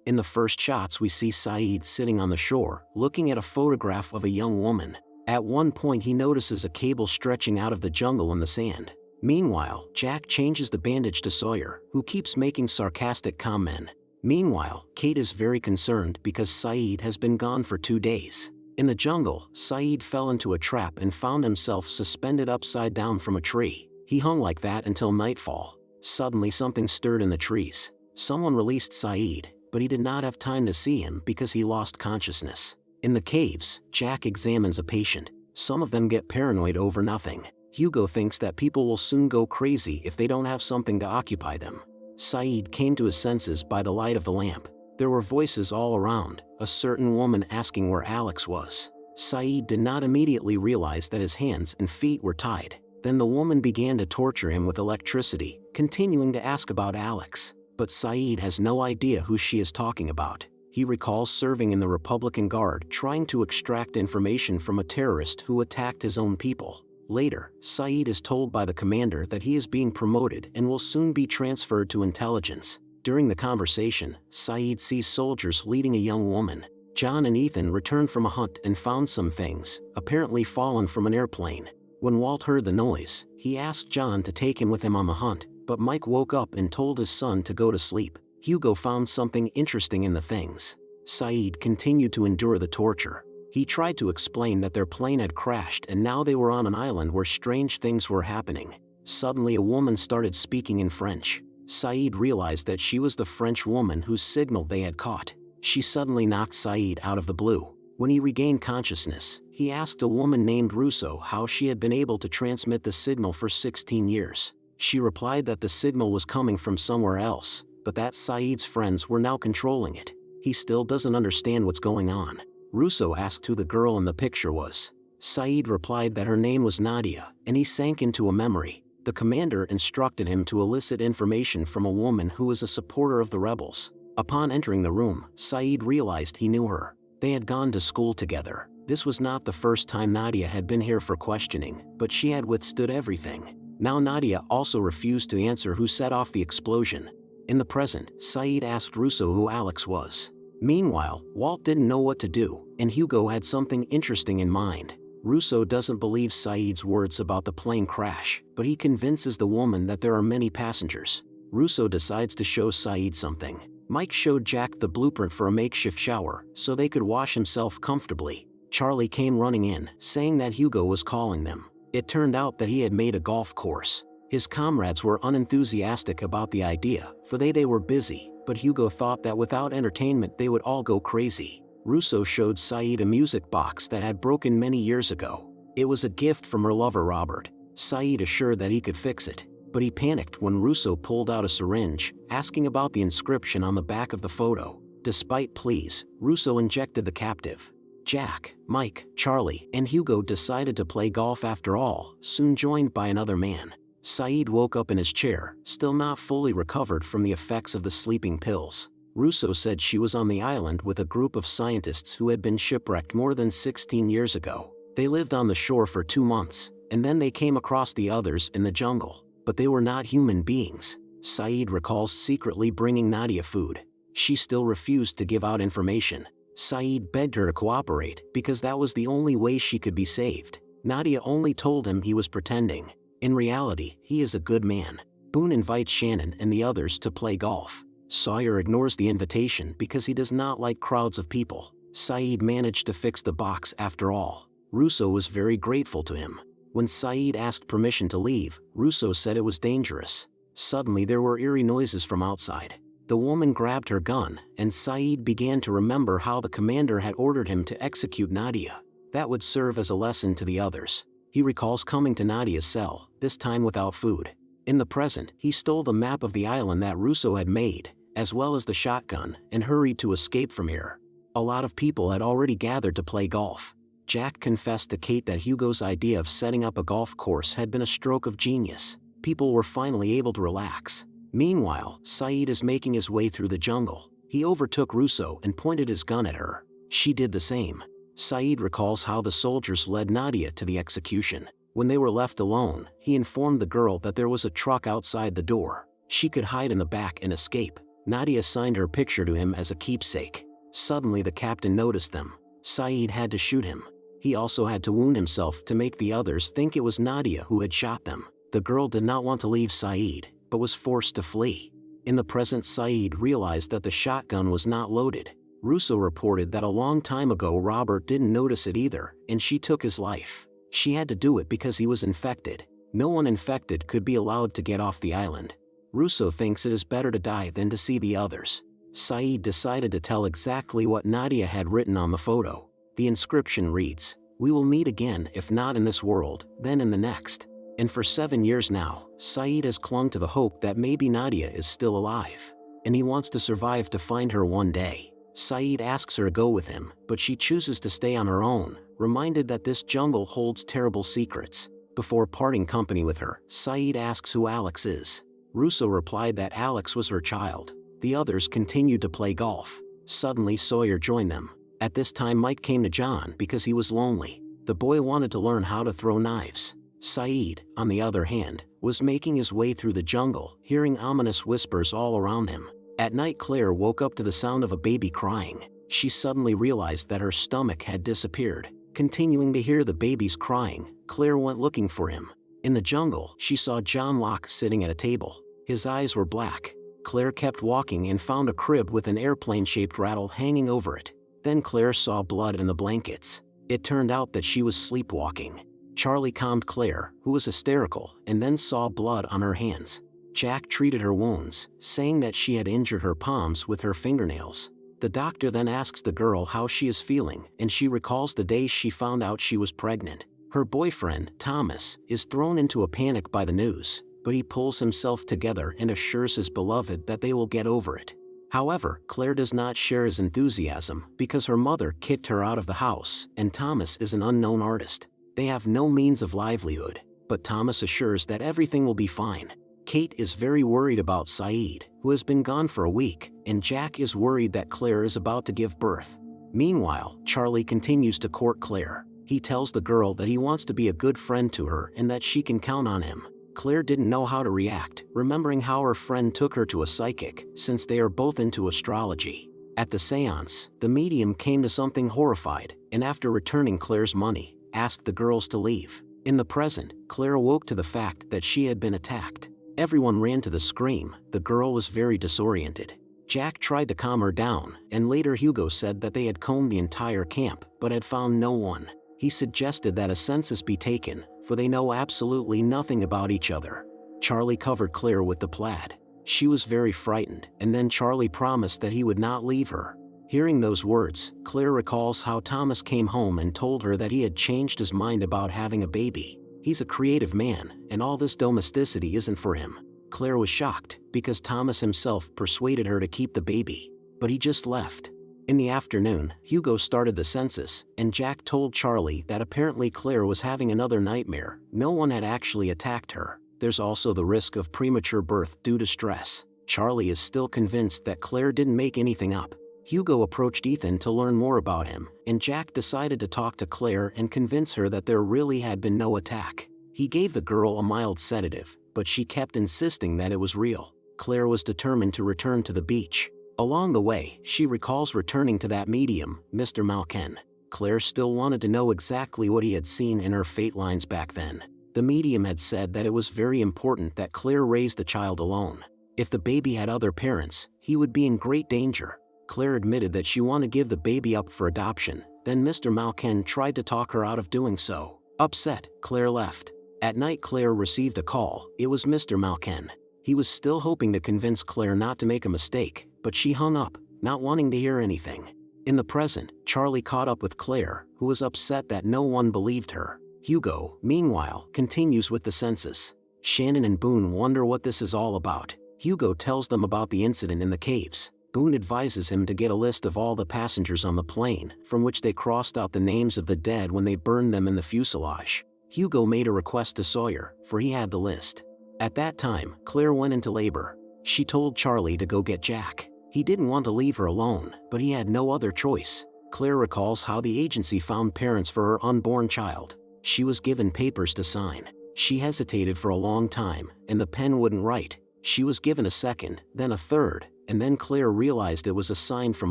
In the first shots we see Saeed sitting on the shore, looking at a photograph of a young woman. At one point he notices a cable stretching out of the jungle in the sand. Meanwhile, Jack changes the bandage to Sawyer, who keeps making sarcastic comments. Meanwhile, Kate is very concerned because Saeed has been gone for 2 days. In the jungle, Saeed fell into a trap and found himself suspended upside down from a tree. He hung like that until nightfall. Suddenly something stirred in the trees. Someone released Saeed, but he did not have time to see him because he lost consciousness. In the caves, Jack examines a patient. Some of them get paranoid over nothing. Hugo thinks that people will soon go crazy if they don't have something to occupy them. Saeed came to his senses by the light of the lamp. There were voices all around, a certain woman asking where Alex was. Saeed did not immediately realize that his hands and feet were tied. Then the woman began to torture him with electricity, continuing to ask about Alex. But Saeed has no idea who she is talking about. He recalls serving in the Republican Guard trying to extract information from a terrorist who attacked his own people. Later, Saeed is told by the commander that he is being promoted and will soon be transferred to intelligence. During the conversation, Saeed sees soldiers leading a young woman. John and Ethan returned from a hunt and found some things, apparently fallen from an airplane. When Walt heard the noise, he asked John to take him with him on the hunt, but Mike woke up and told his son to go to sleep. Hugo found something interesting in the things. Saeed continued to endure the torture. He tried to explain that their plane had crashed and now they were on an island where strange things were happening. Suddenly a woman started speaking in French. Saeed realized that she was the French woman whose signal they had caught. She suddenly knocked Saeed out of the blue. When he regained consciousness, he asked a woman named Russo how she had been able to transmit the signal for 16 years. She replied that the signal was coming from somewhere else, but that Saeed's friends were now controlling it. He still doesn't understand what's going on. Russo asked who the girl in the picture was. Saeed replied that her name was Nadia, and he sank into a memory. The commander instructed him to elicit information from a woman who was a supporter of the rebels. Upon entering the room, Saeed realized he knew her. They had gone to school together. This was not the first time Nadia had been here for questioning, but she had withstood everything. Now Nadia also refused to answer who set off the explosion. In the present, Saeed asked Russo who Alex was. Meanwhile, Walt didn't know what to do, and Hugo had something interesting in mind. Russo doesn't believe Saeed's words about the plane crash, but he convinces the woman that there are many passengers. Russo decides to show Saeed something. Mike showed Jack the blueprint for a makeshift shower, so they could wash himself comfortably. Charlie came running in, saying that Hugo was calling them. It turned out that he had made a golf course. His comrades were unenthusiastic about the idea, for they were busy, but Hugo thought that without entertainment they would all go crazy. Russo showed Saeed a music box that had broken many years ago. It was a gift from her lover Robert. Saeed assured that he could fix it, but he panicked when Russo pulled out a syringe, asking about the inscription on the back of the photo. Despite pleas, Russo injected the captive. Jack, Mike, Charlie, and Hugo decided to play golf after all, soon joined by another man. Saeed woke up in his chair, still not fully recovered from the effects of the sleeping pills. Russo said she was on the island with a group of scientists who had been shipwrecked more than 16 years ago. They lived on the shore for 2 months, and then they came across the others in the jungle. But they were not human beings. Saeed recalls secretly bringing Nadia food. She still refused to give out information. Saeed begged her to cooperate because that was the only way she could be saved. Nadia only told him he was pretending. In reality, he is a good man. Boone invites Shannon and the others to play golf. Sawyer ignores the invitation because he does not like crowds of people. Saeed managed to fix the box after all. Russo was very grateful to him. When Saeed asked permission to leave, Russo said it was dangerous. Suddenly there were eerie noises from outside. The woman grabbed her gun, and Saeed began to remember how the commander had ordered him to execute Nadia. That would serve as a lesson to the others. He recalls coming to Nadia's cell, this time without food. In the present, he stole the map of the island that Russo had made, as well as the shotgun, and hurried to escape from here. A lot of people had already gathered to play golf. Jack confessed to Kate that Hugo's idea of setting up a golf course had been a stroke of genius. People were finally able to relax. Meanwhile, Saeed is making his way through the jungle. He overtook Russo and pointed his gun at her. She did the same. Saeed recalls how the soldiers led Nadia to the execution. When they were left alone, he informed the girl that there was a truck outside the door. She could hide in the back and escape. Nadia signed her picture to him as a keepsake. Suddenly the captain noticed them. Saeed had to shoot him. He also had to wound himself to make the others think it was Nadia who had shot them. The girl did not want to leave Saeed, but was forced to flee. In the present, Saeed realized that the shotgun was not loaded. Russo reported that a long time ago Robert didn't notice it either, and she took his life. She had to do it because he was infected. No one infected could be allowed to get off the island. Russo thinks it is better to die than to see the others. Saeed decided to tell exactly what Nadia had written on the photo. The inscription reads, "We will meet again, if not in this world, then in the next." And for 7 years now, Saeed has clung to the hope that maybe Nadia is still alive. And he wants to survive to find her one day. Saeed asks her to go with him, but she chooses to stay on her own, reminded that this jungle holds terrible secrets. Before parting company with her, Saeed asks who Alex is. Russo replied that Alex was her child. The others continued to play golf. Suddenly Sawyer joined them. At this time Mike came to John because he was lonely. The boy wanted to learn how to throw knives. Saeed, on the other hand, was making his way through the jungle, hearing ominous whispers all around him. At night Claire woke up to the sound of a baby crying. She suddenly realized that her stomach had disappeared. Continuing to hear the baby's crying, Claire went looking for him. In the jungle, she saw John Locke sitting at a table. His eyes were black. Claire kept walking and found a crib with an airplane-shaped rattle hanging over it. Then Claire saw blood in the blankets. It turned out that she was sleepwalking. Charlie calmed Claire, who was hysterical, and then saw blood on her hands. Jack treated her wounds, saying that she had injured her palms with her fingernails. The doctor then asks the girl how she is feeling, and she recalls the day she found out she was pregnant. Her boyfriend, Thomas, is thrown into a panic by the news, but he pulls himself together and assures his beloved that they will get over it. However, Claire does not share his enthusiasm because her mother kicked her out of the house, and Thomas is an unknown artist. They have no means of livelihood, but Thomas assures that everything will be fine. Kate is very worried about Saeed, who has been gone for a week, and Jack is worried that Claire is about to give birth. Meanwhile, Charlie continues to court Claire. He tells the girl that he wants to be a good friend to her and that she can count on him. Claire didn't know how to react, remembering how her friend took her to a psychic, since they are both into astrology. At the seance, the medium came to something horrified, and after returning Claire's money, asked the girls to leave. In the present, Claire awoke to the fact that she had been attacked. Everyone ran to the scream. The girl was very disoriented. Jack tried to calm her down, and later Hugo said that they had combed the entire camp, but had found no one. He suggested that a census be taken, for they know absolutely nothing about each other. Charlie covered Claire with the plaid. She was very frightened, and then Charlie promised that he would not leave her. Hearing those words, Claire recalls how Thomas came home and told her that he had changed his mind about having a baby. He's a creative man, and all this domesticity isn't for him. Claire was shocked, because Thomas himself persuaded her to keep the baby, but he just left. In the afternoon, Hugo started the census, and Jack told Charlie that apparently Claire was having another nightmare. No one had actually attacked her. There's also the risk of premature birth due to stress. Charlie is still convinced that Claire didn't make anything up. Hugo approached Ethan to learn more about him, and Jack decided to talk to Claire and convince her that there really had been no attack. He gave the girl a mild sedative, but she kept insisting that it was real. Claire was determined to return to the beach. Along the way, she recalls returning to that medium, Mr. Malkin. Claire still wanted to know exactly what he had seen in her fate lines back then. The medium had said that it was very important that Claire raise the child alone. If the baby had other parents, he would be in great danger. Claire admitted that she wanted to give the baby up for adoption. Then Mr. Malkin tried to talk her out of doing so. Upset, Claire left. At night Claire received a call. It was Mr. Malkin. He was still hoping to convince Claire not to make a mistake, but she hung up, not wanting to hear anything. In the present, Charlie caught up with Claire, who was upset that no one believed her. Hugo, meanwhile, continues with the census. Shannon and Boone wonder what this is all about. Hugo tells them about the incident in the caves. Boone advises him to get a list of all the passengers on the plane, from which they crossed out the names of the dead when they burned them in the fuselage. Hugo made a request to Sawyer, for he had the list. At that time, Claire went into labor. She told Charlie to go get Jack. He didn't want to leave her alone, but he had no other choice. Claire recalls how the agency found parents for her unborn child. She was given papers to sign. She hesitated for a long time, and the pen wouldn't write. She was given a second, then a third, and then Claire realized it was a sign from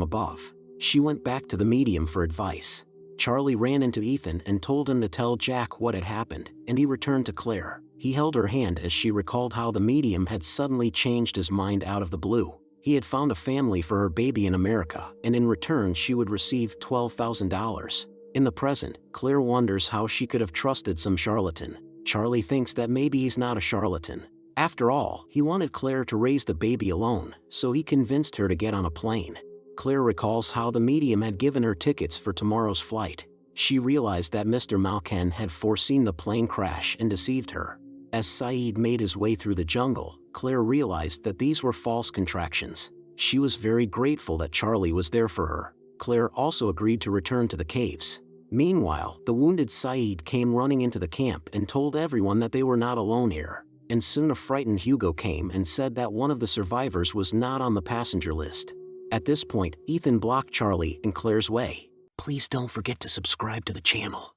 above. She went back to the medium for advice. Charlie ran into Ethan and told him to tell Jack what had happened, and he returned to Claire. He held her hand as she recalled how the medium had suddenly changed his mind out of the blue. He had found a family for her baby in America, and in return she would receive $12,000. In the present, Claire wonders how she could have trusted some charlatan. Charlie thinks that maybe he's not a charlatan. After all, he wanted Claire to raise the baby alone, so he convinced her to get on a plane. Claire recalls how the medium had given her tickets for tomorrow's flight. She realized that Mr. Malkan had foreseen the plane crash and deceived her. As Saeed made his way through the jungle, Claire realized that these were false contractions. She was very grateful that Charlie was there for her. Claire also agreed to return to the caves. Meanwhile, the wounded Saeed came running into the camp and told everyone that they were not alone here. And soon a frightened Hugo came and said that one of the survivors was not on the passenger list. At this point, Ethan blocked Charlie and Claire's way. Please don't forget to subscribe to the channel.